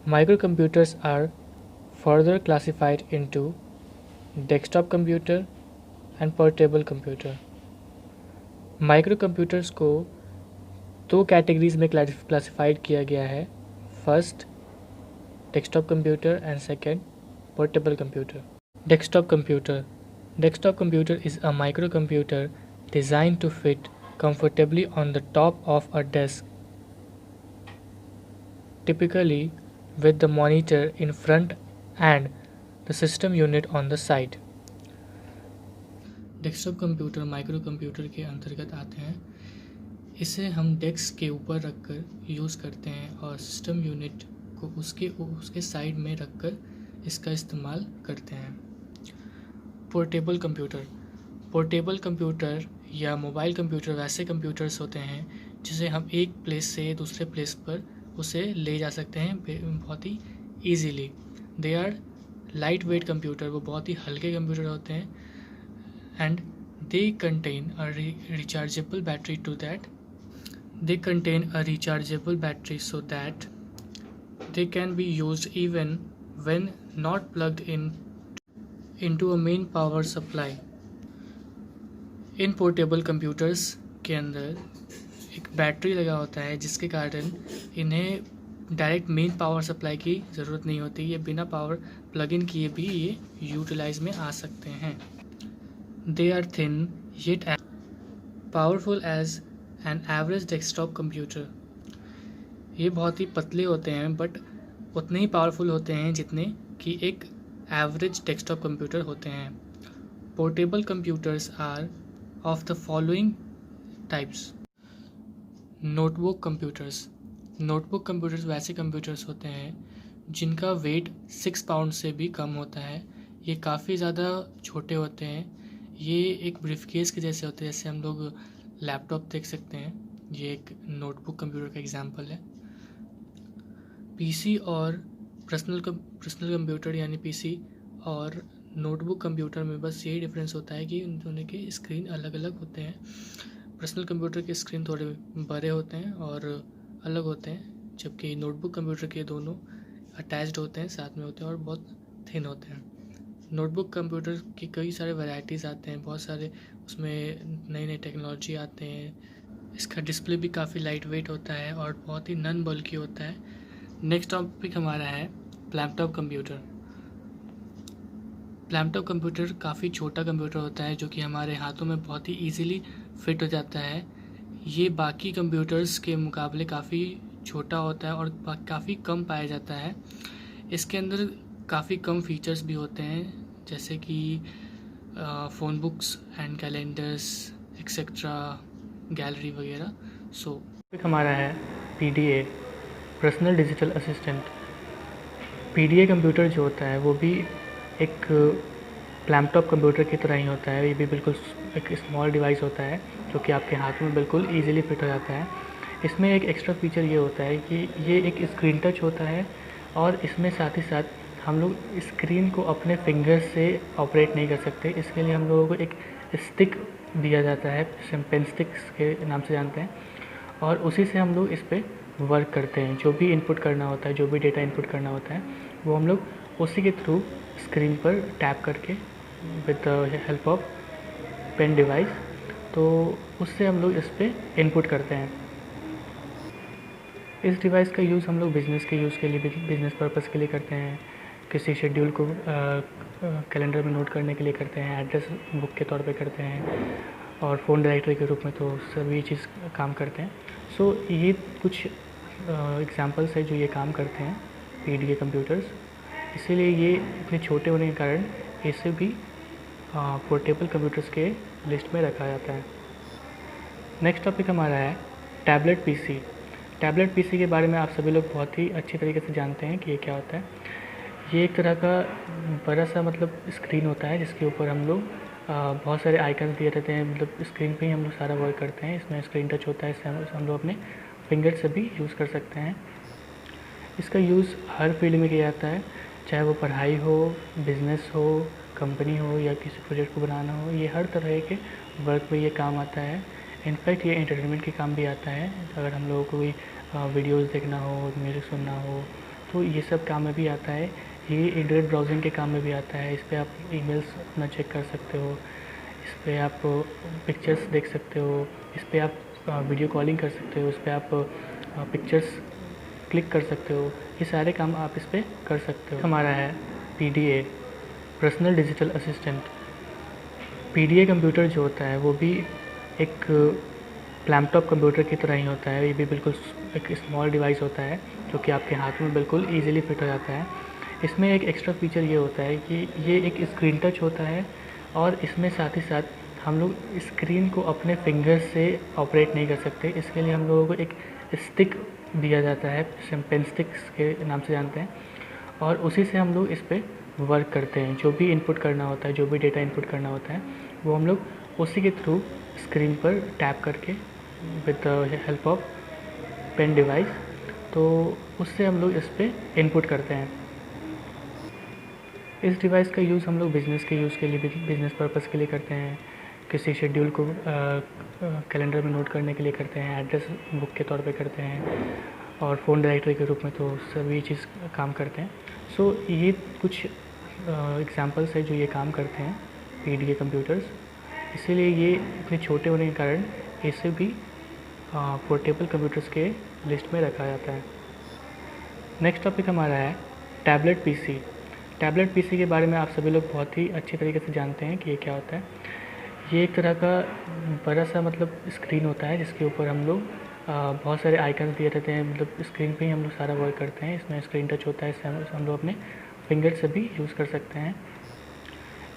Microcomputers are further classified into desktop computer and portable computer. माइक्रोकम्प्यूटर्स को दो categories में classified किया गया है. First desktop computer and second portable computer. Desktop computer. Desktop computer is a microcomputer designed to fit comfortably on the top of a desk, typically with the monitor in front and the system unit on the side. Desktop computer micro computer के अंतर्गत आते हैं. इसे हम desk के ऊपर रखकर use करते हैं और सिस्टम यूनिट को उसके साइड में रखकर इसका इस्तेमाल करते हैं. Portable computer. पोर्टेबल कंप्यूटर या मोबाइल कंप्यूटर वैसे कंप्यूटर्स होते हैं जिसे हम एक प्लेस से दूसरे प्लेस पर उसे ले जा सकते हैं बहुत ही easily. They are light weight computer. वो बहुत ही हल्के कंप्यूटर होते हैं and they contain a rechargeable battery to that. They contain a rechargeable battery so that they can be used even when not plugged into a main power supply. In portable computers के अंदर एक battery लगा होता है जिसके कारण इन्हें direct main power supply की ज़रूरत नहीं होती. ये बिना पावर प्लग इन किए भी ये यूटिलाइज में आ सकते हैं. They are thin yet powerful as an average desktop computer. ये बहुत ही पतले होते हैं बट उतने ही पावरफुल होते हैं जितने कि एक एवरेज डेस्कटॉप कंप्यूटर होते हैं. Portable computers are of the following types. Notebook computers. Notebook computers वैसे कंप्यूटर्स होते हैं जिनका वेट 6 पाउंड से भी कम होता है. ये काफ़ी ज़्यादा छोटे होते हैं. ये एक ब्रीफकेस के जैसे होते हैं, जैसे हम लोग लैपटॉप देख सकते हैं. ये एक नोटबुक कंप्यूटर का एग्जांपल है. पीसी और पर्सनल कंप्यूटर यानी पीसी और नोटबुक कंप्यूटर में बस यही डिफरेंस होता है कि उन दोनों के स्क्रीन अलग अलग होते हैं. पर्सनल कंप्यूटर के स्क्रीन थोड़े बड़े होते हैं और अलग होते हैं, जबकि नोटबुक कंप्यूटर के दोनों अटैच्ड होते हैं, साथ में होते हैं और बहुत थिन होते हैं. नोटबुक कंप्यूटर की कई सारे वैरायटीज़ आते हैं, बहुत सारे उसमें नई नई टेक्नोलॉजी आते हैं. इसका डिस्प्ले भी काफ़ी लाइट वेट होता है और बहुत ही नॉन बल्की होता है. नेक्स्ट टॉपिक हमारा है लैपटॉप कंप्यूटर. लैपटॉप कंप्यूटर काफ़ी छोटा कंप्यूटर होता है जो कि हमारे हाथों में बहुत ही ईजीली फिट हो जाता है. ये बाकी कंप्यूटर्स के मुकाबले काफ़ी छोटा होता है और काफ़ी कम पाया जाता है. इसके अंदर काफ़ी कम फीचर्स भी होते हैं जैसे कि phone books and calendars etcetera, gallery वगैरह. सो हमारा है PDA, personal digital assistant. PDA computer जो होता है वो भी एक लैपटॉप कंप्यूटर की तरह ही होता है. ये भी बिल्कुल एक स्मॉल डिवाइस होता है जो कि आपके हाथ में बिल्कुल ईजिली फिट हो जाता है. इसमें एक एक्स्ट्रा फीचर ये होता है कि ये एक स्क्रीन टच होता है और इसमें साथ ही साथ हम लोग स्क्रीन को अपने फिंगर से ऑपरेट नहीं कर सकते. इसके लिए हम लोगों को एक स्टिक दिया जाता है, जिसे हम पेन स्टिक्स के नाम से जानते हैं, और उसी से हम लोग इस पर वर्क करते हैं. जो भी इनपुट करना होता है, जो भी डेटा इनपुट करना होता है, वो हम लोग उसी के थ्रू स्क्रीन पर टैप करके with the help of pen device, तो उससे हम लोग इस पर इनपुट करते हैं. इस डिवाइस का यूज़ हम लोग बिज़नेस के यूज़ के लिए, बिज़नेस पर्पज़ के लिए करते हैं. किसी शेड्यूल को कैलेंडर में नोट करने के लिए करते हैं, एड्रेस बुक के तौर पे करते हैं, और फ़ोन डायरेक्टरी के रूप में तो सभी चीज़ काम करते हैं. सो ये कुछ एग्जांपल्स है जो ये काम करते हैं PDA कंप्यूटर्स. इसीलिए ये इतने छोटे होने के कारण इसे भी पोर्टेबल कंप्यूटर्स के लिस्ट में रखा जाता है. नेक्स्ट टॉपिक हमारा है टैबलेट PC. टैबलेट PC के बारे में आप सभी लोग बहुत ही अच्छी तरीके से जानते हैं कि ये क्या होता है. ये एक तरह का बड़ा सा मतलब स्क्रीन होता है जिसके ऊपर हम लोग बहुत सारे आइकन्स दिए रहते हैं. मतलब स्क्रीन पे ही हम लोग सारा वर्क करते हैं. इसमें स्क्रीन टच होता है, इससे हम लोग अपने फिंगर से भी यूज़ कर सकते हैं. इसका यूज़ हर फील्ड में किया जाता है, चाहे वो पढ़ाई हो, बिज़नेस हो, कंपनी हो या किसी प्रोजेक्ट को बनाना हो. ये हर तरह के वर्क में ये काम आता है. इनफैक्ट ये एंटरटेनमेंट के काम भी आता है. अगर हम लोगों को कोई वीडियोज़ देखना हो, म्यूज़िक सुनना हो, तो ये सब काम में भी आता है। ये इंटरनेट ब्राउजिंग के काम में भी आता है। इस पर आप ईमेल्स अपना चेक कर सकते हो, इस पर आप पिक्चर्स देख सकते हो, इस पर आप वीडियो कॉलिंग कर सकते हो, इस पर आप पिक्चर्स क्लिक कर सकते हो। ये सारे काम आप इस पर कर सकते हो। हमारा है PDA, personal digital assistant. PDA computer जो होता है वो भी एक लैपटॉप कंप्यूटर की तरह ही होता है। ये भी बिल्कुल एक स्मॉल डिवाइस होता है जो कि आपके हाथ में बिल्कुल ईजिली फिट हो जाता है। इसमें एक एक्स्ट्रा फीचर ये होता है कि ये एक स्क्रीन टच होता है और इसमें साथ ही साथ हम लोग स्क्रीन को अपने फिंगर से ऑपरेट नहीं कर सकते। इसके लिए हम लोगों को एक स्टिक दिया जाता है, पेन स्टिक्स के नाम से जानते हैं, और उसी से हम लोग इस पर वर्क करते हैं। जो भी इनपुट करना होता है, जो भी डेटा इनपुट करना होता है, वो हम लोग उसी के थ्रू स्क्रीन पर टैप करके with the help of pen device, तो उससे हम लोग इस पर इनपुट करते हैं। इस डिवाइस का यूज़ हम लोग बिज़नेस के यूज़ के लिए, बिज़नेस पर्पज़ के लिए करते हैं, किसी शेड्यूल को कैलेंडर में नोट करने के लिए करते हैं, एड्रेस बुक के तौर पे करते हैं, और फ़ोन डायरेक्टरी के रूप में तो सभी चीज़ काम करते हैं। सो ये कुछ एग्जांपल्स है जो ये काम करते हैं PDA कंप्यूटर्स। इसीलिए ये इतने छोटे होने के कारण इसे भी पोर्टेबल कंप्यूटर्स के लिस्ट में रखा जाता है। नेक्स्ट टॉपिक हमारा है टैबलेट PC। टैबलेट PC के बारे में आप सभी लोग बहुत ही अच्छी तरीके से जानते हैं कि ये क्या होता है। ये एक तरह का बड़ा सा मतलब स्क्रीन होता है जिसके ऊपर हम लोग बहुत सारे आइकन्स दिए रहते हैं। मतलब स्क्रीन पे ही हम लोग सारा वर्क करते हैं। इसमें स्क्रीन टच होता है, इससे हम लोग अपने फिंगर से भी यूज़ कर सकते हैं।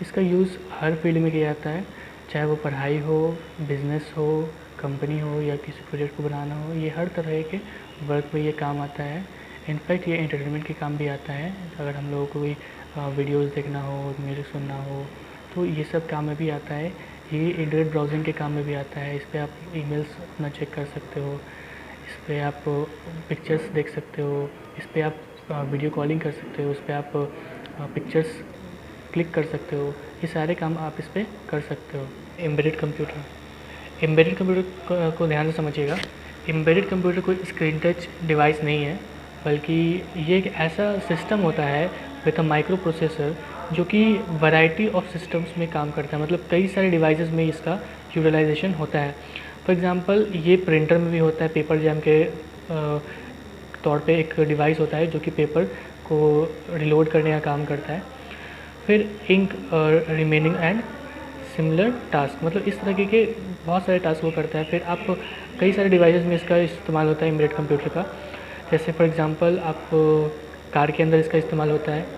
इसका यूज़ हर फील्ड में किया जाता है, चाहे वो पढ़ाई हो, बिज़नेस हो, कंपनी हो, या किसी प्रोजेक्ट को बनाना हो। ये हर तरह के वर्क में ये काम आता है। इनफैक्ट ये एंटरटेनमेंट के काम भी आता है। अगर हम लोगों को कोई वीडियोज़ देखना हो, म्यूज़िक सुनना हो, तो ये सब काम में भी आता है। ये इंटरनेट ब्राउजिंग के काम में भी आता है। इस पर आप ईमेल्स अपना चेक कर सकते हो, इस पर आप पिक्चर्स देख सकते हो, इस पर आप वीडियो कॉलिंग कर सकते हो, इस पर आप पिक्चर्स क्लिक कर सकते हो। ये सारे काम आप इस पर कर सकते हो। एम्बेडेड कंप्यूटर को ध्यान से समझिएगा। एम्बेडेड कंप्यूटर कोई स्क्रीन टच डिवाइस नहीं है, बल्कि ये एक ऐसा सिस्टम होता है विद अ माइक्रो प्रोसेसर जो कि वैरायटी ऑफ सिस्टम्स में काम करता है। मतलब कई सारे डिवाइसेस में इसका यूटिलाइजेशन होता है। फॉर एग्जांपल ये प्रिंटर में भी होता है। पेपर जैम के तौर पे एक डिवाइस होता है जो कि पेपर को रिलोड करने का काम करता है। फिर ink remaining and similar task, मतलब इस तरह के बहुत सारे टास्क वो करता है। फिर आप कई सारे डिवाइसेस में इसका इस्तेमाल होता है एम्बेडेड कंप्यूटर का। जैसे फॉर एग्जांपल आप कार के अंदर इसका इस्तेमाल होता है।